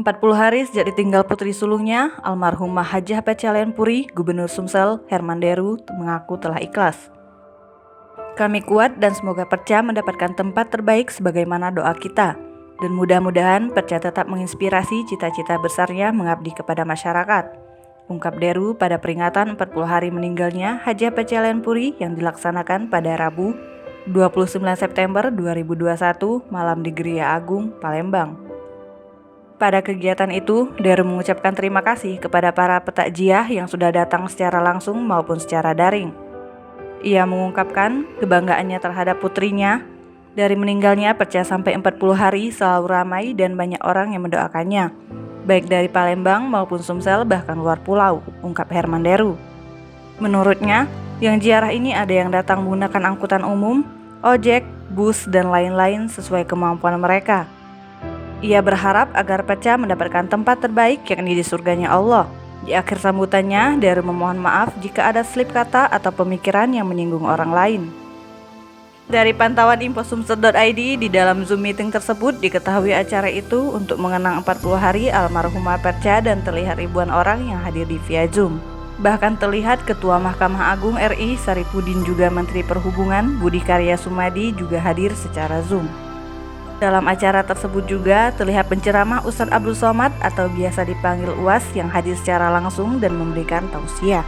40 hari sejak ditinggal putri sulungnya, almarhumah Hajah Pecelen Puri, Gubernur Sumsel, Herman Deru, mengaku telah ikhlas. Kami kuat dan semoga Perca mendapatkan tempat terbaik sebagaimana doa kita. Dan mudah-mudahan Perca tetap menginspirasi cita-cita besarnya mengabdi kepada masyarakat. Ungkap Deru pada peringatan 40 hari meninggalnya Hajah Pecelen Puri yang dilaksanakan pada Rabu 29 September 2021 malam di Geria Agung, Palembang. Pada kegiatan itu, Deru mengucapkan terima kasih kepada para petakjiah yang sudah datang secara langsung maupun secara daring. Ia mengungkapkan kebanggaannya terhadap putrinya. Dari meninggalnya Perca sampai 40 hari selalu ramai dan banyak orang yang mendoakannya, baik dari Palembang maupun Sumsel bahkan luar pulau, ungkap Herman Deru. Menurutnya, yang ziarah ini ada yang datang menggunakan angkutan umum, ojek, bus, dan lain-lain sesuai kemampuan mereka. Ia berharap agar Perca mendapatkan tempat terbaik yakni di surganya Allah. Di akhir sambutannya, Deru memohon maaf jika ada slip kata atau pemikiran yang menyinggung orang lain. Dari pantauan infosumsel.id, di dalam Zoom meeting tersebut diketahui acara itu untuk mengenang 40 hari almarhumah Perca dan terlihat ribuan orang yang hadir di via Zoom. Bahkan terlihat Ketua Mahkamah Agung RI Saripudin juga Menteri Perhubungan Budi Karya Sumadi juga hadir secara Zoom. Dalam acara tersebut juga terlihat penceramah Ustadz Abdul Somad atau biasa dipanggil UAS yang hadir secara langsung dan memberikan tausiah.